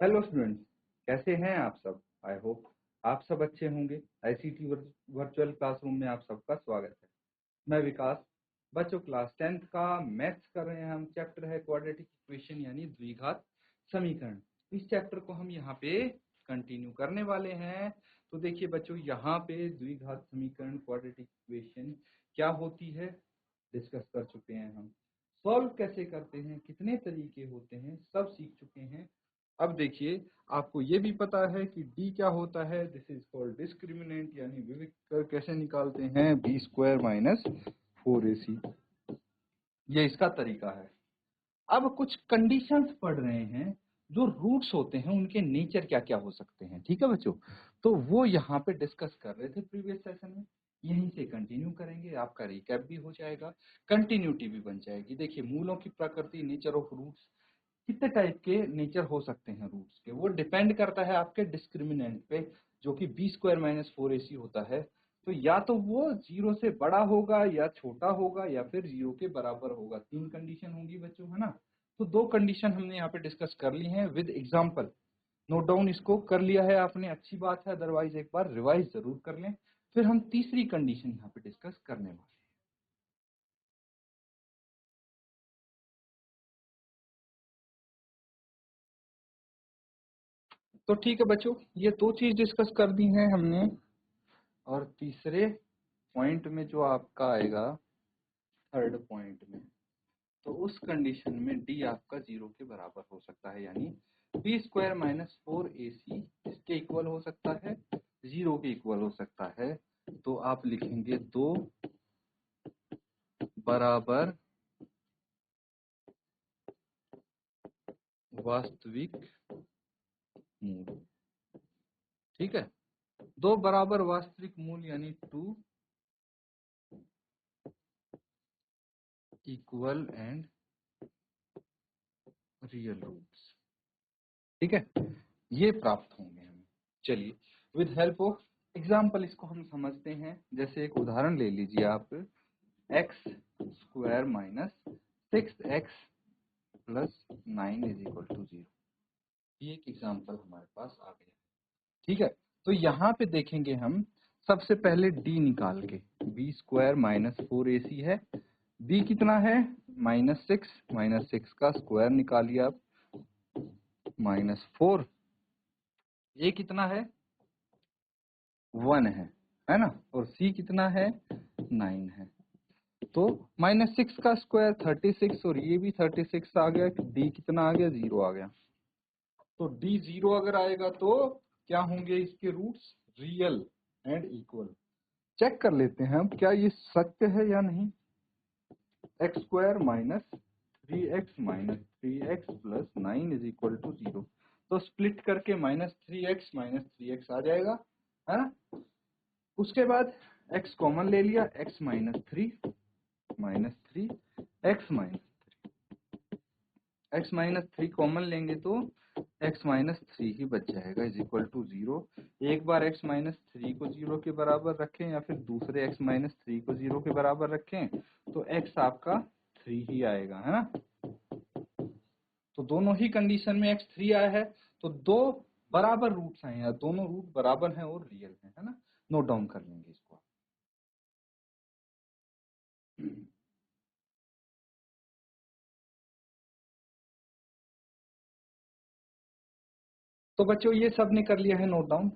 Hello students, कैसे हैं आप सब। आई होप आप सब अच्छे होंगे। आईसीटी वर्चुअल क्लासरूम में आप सबका स्वागत है। मैं विकास। बच्चों, क्लास 10th का मैथ्स कर रहे हैं हम। चैप्टर है क्वाड्रेटिक इक्वेशन यानी द्विघात समीकरण। इस चैप्टर को हम यहाँ पे कंटिन्यू करने वाले हैं। तो देखिए बच्चों, यहाँ पे द्विघात समीकरण क्वाड्रेटिक इक्वेशन क्या होती है डिस्कस कर चुके हैं हम। सॉल्व कैसे करते हैं, कितने तरीके होते हैं, सब सीख चुके हैं। अब देखिए, आपको ये भी पता है कि d क्या होता है। दिस इज कॉल्ड डिस्क्रिमिनेंट यानी विविक्त कैसे निकालते हैं, b² माइनस 4ac। ये इसका तरीका है। अब कुछ कंडीशंस पढ़ रहे हैं, जो रूट्स होते हैं उनके नेचर क्या क्या हो सकते हैं। ठीक है बच्चों, तो वो यहाँ पे डिस्कस कर रहे थे प्रीवियस सेशन में। यहीं से कंटिन्यू करेंगे, आपका रिकैप भी हो जाएगा, कंटिन्यूटी भी बन जाएगी। देखिए, मूलों की प्रकृति, नेचर ऑफ रूट्स, कितने टाइप के नेचर हो सकते हैं रूट्स के, वो डिपेंड करता है आपके डिस्क्रिमिनेंट पे, जो कि b² माइनस 4ac होता है। तो या तो वो 0 से बड़ा होगा, या छोटा होगा, या फिर 0 के बराबर होगा। तीन कंडीशन होंगी बच्चों, है ना। तो दो कंडीशन हमने यहाँ पे डिस्कस कर ली हैं विद एग्जाम्पल। नोट डाउन इसको कर लिया है आपने, अच्छी बात है। अदरवाइज एक बार रिवाइज जरूर कर लें। फिर हम तीसरी कंडीशन यहाँ पे डिस्कस करने वाले हैं। तो ठीक है बच्चों, ये दो चीज डिस्कस कर दी हैं हमने। और तीसरे पॉइंट में जो आपका आएगा, थर्ड पॉइंट में, तो उस कंडीशन में d आपका 0 के बराबर हो सकता है, यानी b² माइनस 4ac इसके इक्वल हो सकता है, 0 के इक्वल हो सकता है। तो आप लिखेंगे दो बराबर वास्तविक मूल। ठीक है, दो बराबर वास्तविक मूल यानी 2 इक्वल एंड रियल रूट्स। ठीक है, ये प्राप्त होंगे हमें। चलिए, विद हेल्प ऑफ एग्जाम्पल इसको हम समझते हैं। जैसे एक उदाहरण ले लीजिए आप, x² minus 6x plus 9 is equal to 0। ये एक एग्जाम्पल हमारे पास आ गया। ठीक है, तो यहाँ पे देखेंगे हम सबसे पहले d निकाल के। b² माइनस 4ac है, b कितना है -6, -6 का स्क्वायर निकालिए आप, -4, a कितना है 1 है ना, और c कितना है 9 है। तो -6 का स्क्वायर 36, और ये भी 36 आ गया। d कितना आ गया 0 आ गया। तो d 0 अगर आएगा तो क्या होंगे इसके roots, real and equal. Check कर लेते हैं हम क्या ये सत्य है या नहीं। x² minus 3x minus 3x plus 9 is equal to 0। तो स्प्लिट करके -3x माइनस 3x आ जाएगा, है ना। उसके बाद x कॉमन ले लिया, x minus 3 x minus x minus 3 common लेंगे तो x माइनस 3 ही बच जाएगा, इज इक्वल टू 0। एक बार x माइनस 3 को 0 के बराबर रखें, या फिर दूसरे x माइनस 3 को 0 के बराबर रखें, तो x आपका 3 ही आएगा, है ना। तो दोनों ही कंडीशन में x 3 आया है, तो दो बराबर रूट्स आए हैं, दोनों रूट बराबर हैं और रियल हैं, है ना। नोट डाउन कर लेंगे इसको। तो बच्चों, ये सब ने कर लिया है नोट डाउन।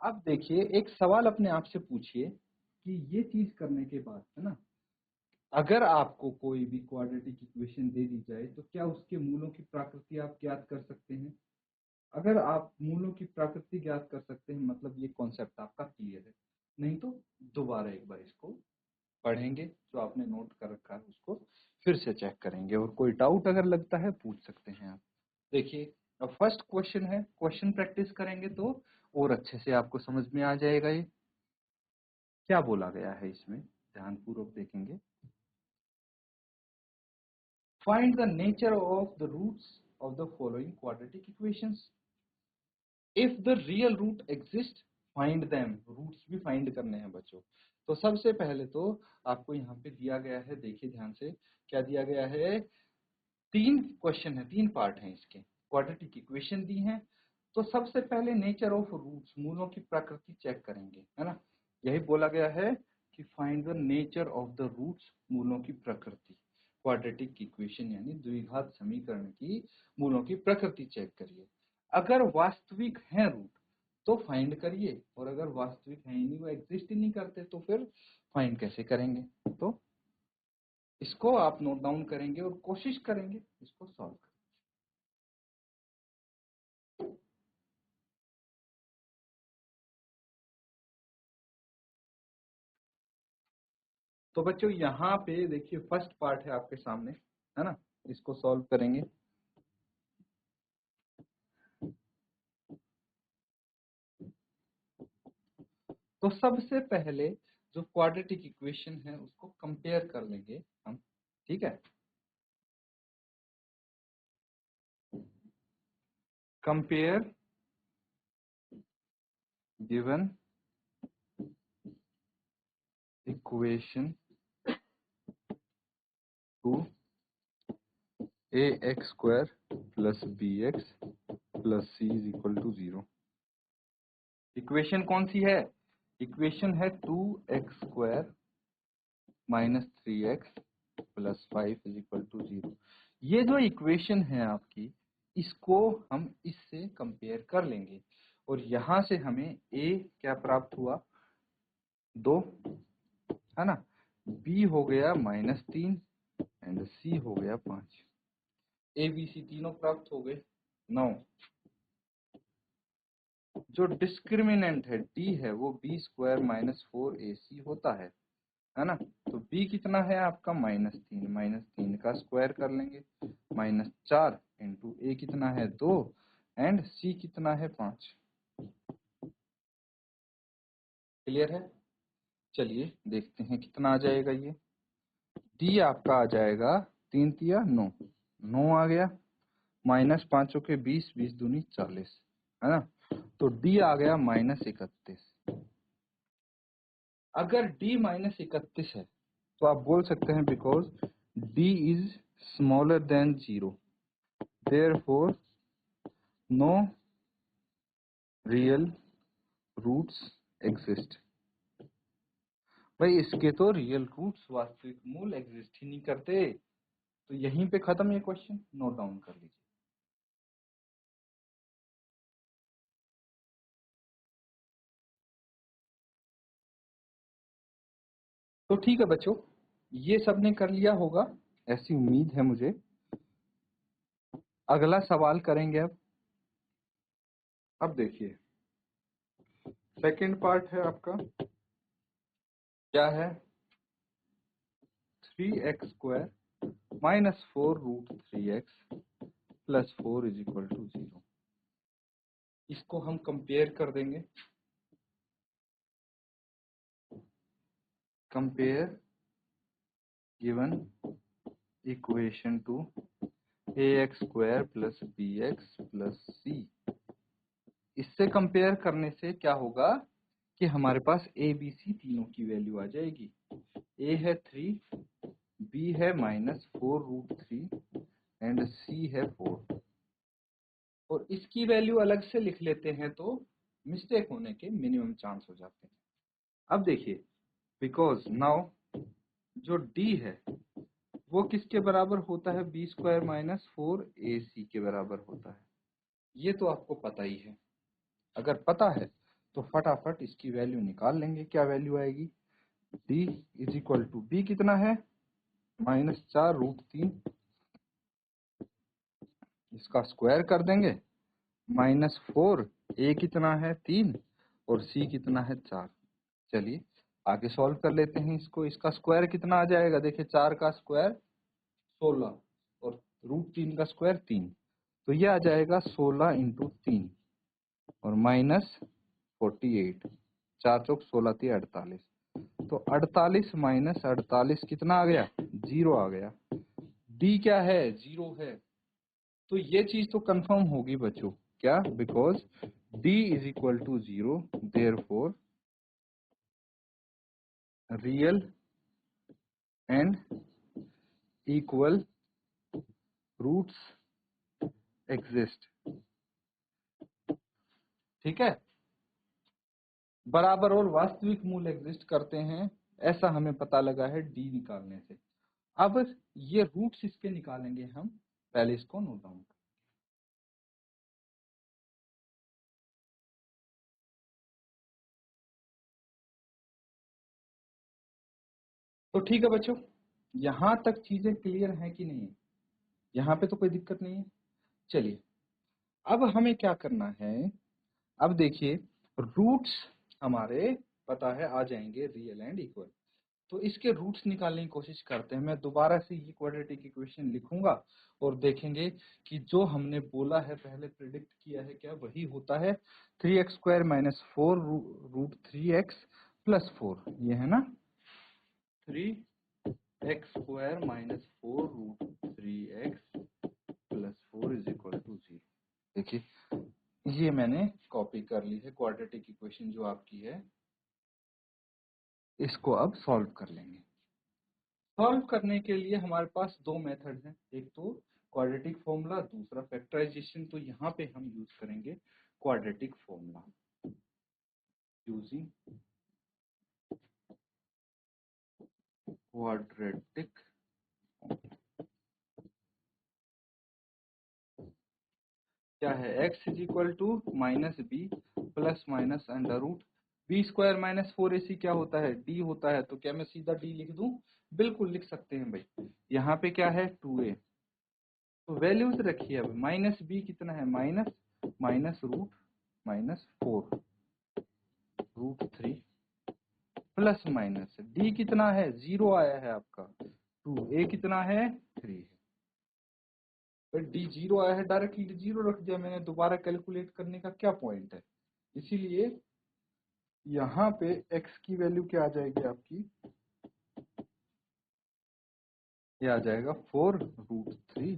अब देखिए, एक सवाल अपने आप से पूछिए कि ये चीज करने के बाद, है ना, अगर आपको कोई भी क्वाड्रेटिक इक्वेशन दे दी जाए तो क्या उसके मूलों की प्रकृति आप ज्ञात कर सकते हैं। अगर आप मूलों की प्रकृति ज्ञात कर सकते हैं, मतलब ये कॉन्सेप्ट आपका क्लियर है। नहीं तो दोबारा एक बार इसको पढ़ेंगे, जो आपने नोट कर रखा है उसको फिर से चेक करेंगे, और कोई डाउट अगर लगता है पूछ सकते हैं आप। देखिए, अब फर्स्ट क्वेश्चन है, क्वेश्चन प्रैक्टिस करेंगे तो और अच्छे से आपको समझ में आ जाएगा ये क्या बोला गया है इसमें। ध्यानपूर्वक देखेंगे। Find the nature of the roots of the following quadratic equations. If the real root exists, find them. Roots भी find करने हैं बच्चों। तो सबसे पहले तो आपको यहाँ पे दिया गया है, देखिए ध्यान से क्या दिया गया है। तीन क्वेश्चन है, तीन पार्ट हैं इसके। क्वाड्रेटिक इक्वेशन दी हैं, तो सबसे पहले नेचर ऑफ रूट्स, मूलों की प्रकृति चेक करेंगे, है ना। यही बोला गया है कि find the nature of the roots, मूलों की प्रकृति। क्वाड्रेटिक इक्वेशन यानी द्विघात समीकरण की मूलों की प्रकृति चेक करिए। अगर वास्तविक है रूट तो फाइंड करिए, और अगर वास्तविक है ही नहीं, वो एग्जिस्ट ही नहीं करते, तो फिर फाइंड कैसे करेंगे। तो इसको आप नोट डाउन करेंगे और कोशिश करेंगे इसको सॉल्व करने। तो बच्चों यहाँ पे देखिए फर्स्ट पार्ट है आपके सामने, है ना, इसको सॉल्व करेंगे। तो सबसे पहले जो क्वाड्रेटिक इक्वेशन है उसको कंपेयर कर लेंगे हम, ठीक है। Compare given equation to ax square plus bx plus c is equal to 0। Equation कौन सी है? इक्वेशन है 2x square minus 3x plus 5 is equal to 0। ये जो इक्वेशन है आपकी, इसको हम इससे कंपेयर कर लेंगे, और यहां से हमें a क्या प्राप्त हुआ, 2, है ना, b हो गया -3 एंड c हो गया 5। ए बी सी तीनों प्राप्त हो गए। 9 जो डिस्क्रिमिनेंट है d है वो b स्क्वायर -4ac होता है ना। तो b कितना है आपका -3 का स्क्वायर कर लेंगे, -4 इंटू a कितना है 2 एंड c कितना है 5। क्लियर है? चलिए देखते हैं कितना आ जाएगा। ये d आपका आ जाएगा 3 तिया 9, 9 आ गया, -5 के 20, 20 दूनी 40, है ना। तो d आ गया -31। अगर d -31 है तो आप बोल सकते हैं because d is smaller than 0, therefore no real roots exist. भाई इसके तो रियल रूट्स, वास्तविक मूल एग्जिस्ट ही नहीं करते। तो यहीं पे खत्म ये क्वेश्चन, नोट डाउन कर लीजिए। तो ठीक है बच्चों, ये सबने कर लिया होगा, ऐसी उम्मीद है मुझे। अगला सवाल करेंगे अब देखिए सेकंड पार्ट है आपका, क्या है, 3x square -4 root 3x plus 4 is equal to 0। इसको हम कंपेयर कर देंगे। Compare given equation to ax square plus bx plus c। इससे कंपेयर करने से क्या होगा कि हमारे पास a b c तीनों की वैल्यू आ जाएगी। a है 3, b है -4 रूट 3 एंड c है 4। और इसकी वैल्यू अलग से लिख लेते हैं तो मिस्टेक होने के मिनिमम चांस हो जाते हैं। अब देखिए, बिकॉज नाउ जो d है वो किसके बराबर होता है, बी स्क्वायर -4ac के बराबर होता है। ये तो आपको पता ही है। अगर पता है तो फटाफट इसकी वैल्यू निकाल लेंगे। क्या वैल्यू आएगी, d is equal to B कितना है -4 रूट 3, इसका स्क्वायर कर देंगे, -4, a कितना है 3 और c कितना है 4। चलिए आगे सॉल्व कर लेते हैं इसको। इसका स्क्वायर कितना आ जाएगा, देखिए 4 का स्क्वायर 16 और रूट 3 का स्क्वायर 3, तो ये आ जाएगा 16 इंटू 3 और -48, 4 चौक 16 थी 48, तो 48 -48 कितना आ गया, 0 आ गया। d क्या है, 0 है। तो ये चीज तो कंफर्म होगी बच्चों, क्या, because d is equal to 0, therefore real and equal roots exist, ठीक है, बराबर और वास्तविक मूल एग्जिस्ट करते हैं, ऐसा हमें पता लगा है डी निकालने से। अब ये रूट्स इसके निकालेंगे हम, पहले इसको नोट डाउन। तो ठीक है बच्चों, यहां तक चीजें क्लियर हैं कि नहीं? यहाँ पे तो कोई दिक्कत नहीं है। चलिए अब हमें क्या करना है, अब देखिए रूट्स हमारे पता है आ जाएंगे रियल एंड इक्वल, तो इसके रूट्स निकालने की कोशिश करते हैं। मैं दोबारा से ये क्वाड्रेटिक इक्वेशन लिखूंगा और देखेंगे कि जो हमने बोला है पहले प्रिडिक्ट किया है क्या वही होता है। 3x² - 4 रूट 3x प्लस 4, ये है ना, 3x² - 4 root 3x plus 4 is equal to 0। देखिए ये मैंने कॉपी कर ली है क्वाड्रेटिक इक्वेशन जो आपकी है, इसको अब सॉल्व कर लेंगे। सॉल्व करने के लिए हमारे पास दो मेथड हैं, एक तो क्वाड्रेटिक फॉर्मूला, दूसरा फैक्टराइजेशन। तो यहाँ पे हम यूज करेंगे क्वाड्रेटिक फॉर्मूला। यूजिंग क्वाड्रेटिक, क्या है, x is equal to minus B plus minus under root b² - 4ac क्या होता है, d होता है। तो क्या मैं सीधा d लिख दूं? बिल्कुल लिख सकते हैं भाई। यहाँ पे क्या है, 2a, तो वैल्यूज रखिए। अब माइनस बी कितना है, minus minus root minus 4 root 3 plus minus D कितना है, 0 आया है आपका 2, ए कितना है 3 है। फिर डी 0 आया है, डायरेक्टली 0 रख दिया मैंने, दोबारा कैलकुलेट करने का क्या पॉइंट है। इसीलिए यहाँ पे x की वैल्यू क्या आ जाएगी आपकी, ये आ जाएगा 4 रूट 3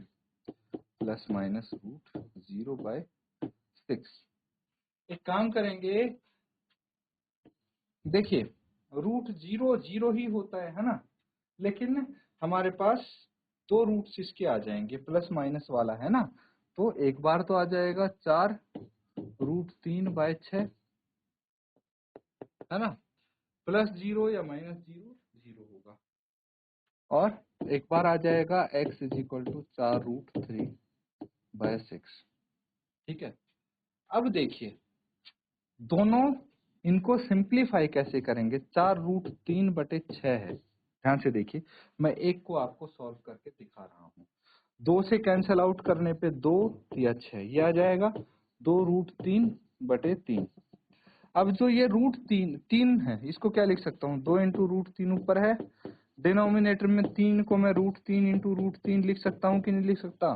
प्लस माइनस रूट 0/6। एक काम करेंगे, देखिए रूट 0 0 ही होता है ना, लेकिन हमारे पास दो रूट्स इसके आ जाएंगे, प्लस माइनस वाला है ना, तो एक बार तो आ जाएगा 4 रूट 3/6, है ना, प्लस 0 या माइनस 0 0 होगा, और एक बार आ जाएगा x is equal to 4 root 3/6। ठीक है, अब देखिए दोनों इनको सिंप्लीफाई कैसे करेंगे, 4 रूट 3/6 है। ध्यान से देखिए, मैं एक को आपको सॉल्व करके दिखा रहा हूँ। 2 से कैंसिल आउट करने पे 2 या 6, ये आ जाएगा 2 रूट 3/3। अब जो ये रूट 3 है, इसको क्या लिख सकता हूँ, 2 इंटू रूट 3 ऊपर है, डिनोमिनेटर में 3 को मैं रूट 3 इंटू रूट 3 लिख सकता हूँ कि नहीं लिख सकता?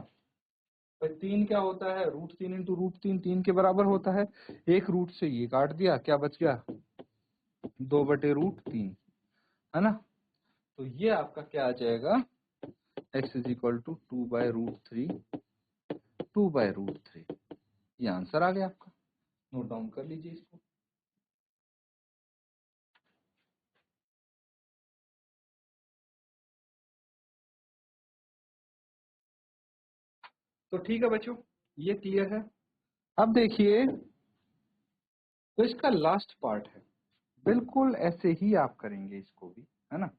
भाई 3 क्या होता है, रूट 3 इंटू रूट 3 3 के बराबर होता है। एक रूट से ये काट दिया, क्या बच गया, 2/√3, है ना। तो ये आपका क्या आ जाएगा, x इज इक्वल टू 2/√3 2/√3, ये आंसर आ गया आपका। नोट डाउन कर लीजिए इसको। तो ठीक है बच्चों, ये क्लियर है। अब देखिए, तो इसका लास्ट पार्ट है, बिल्कुल ऐसे ही आप करेंगे इसको भी, है ना,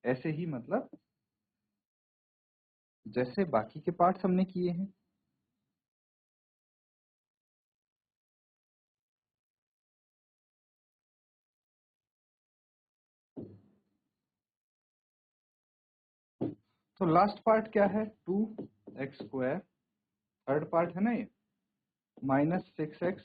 ऐसे ही, मतलब जैसे बाकी के पार्ट्स हमने किए हैं। तो लास्ट पार्ट क्या है, 2x², थर्ड पार्ट है ना ये, -6x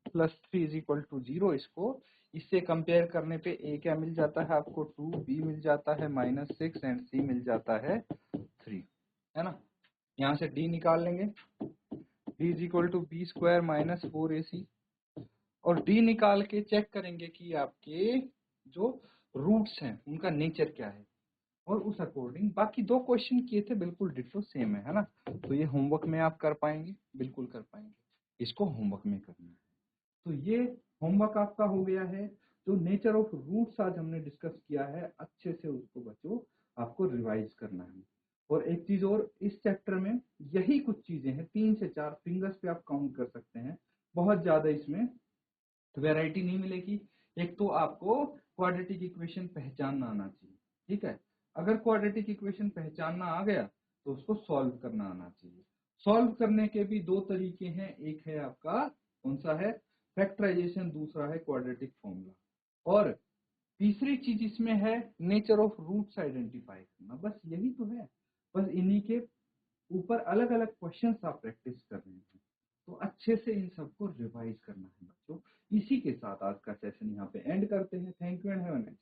plus 3 is equal to 0। इसको इससे कंपेयर करने पे a क्या मिल जाता है आपको, 2, b मिल जाता है -6 एंड c मिल जाता है 3, है ना। यहाँ से d निकाल लेंगे, d is equal to b² - 4ac, और d निकाल के चेक करेंगे कि आपके जो रूट्स हैं उनका नेचर क्या है, और उस अकॉर्डिंग बाकी दो क्वेश्चन किए थे बिल्कुल डिट्टो सेम है ना। तो ये होमवर्क में आप कर पाएंगे, बिल्कुल कर पाएंगे, इसको होमवर्क में करना है। तो ये होमवर्क आपका हो गया है। जो नेचर ऑफ रूट्स आज हमने डिस्कस किया है, अच्छे से उसको बच्चों आपको रिवाइज करना है। और एक चीज और, इस चैप्टर में यही कुछ चीजें हैं, 3 से 4 फिंगर्स पे आप काउंट कर सकते हैं, बहुत ज्यादा इसमें वैरायटी नहीं मिलेगी। एक तो आपको क्वाड्रेटिक इक्वेशन पहचानना आना चाहिए, ठीक है। अगर क्वाड्रेटिक इक्वेशन पहचानना आ गया तो उसको सॉल्व करना आना चाहिए। सॉल्व करने के भी दो तरीके हैं, एक है आपका कौन सा है, फैक्टराइजेशन, दूसरा है क्वाड्रेटिक फॉर्मूला। और तीसरी चीज इसमें है नेचर ऑफ रूट्स आइडेंटिफाई करना। बस यही तो है, बस इन्हीं के ऊपर अलग अलग क्वेश्चंस आप प्रैक्टिस कर रहे हैं, तो अच्छे से इन सबको रिवाइज करना है बच्चों। इसी के साथ आज का सेशन यहाँ पे एंड करते हैं। Thank you and have a nice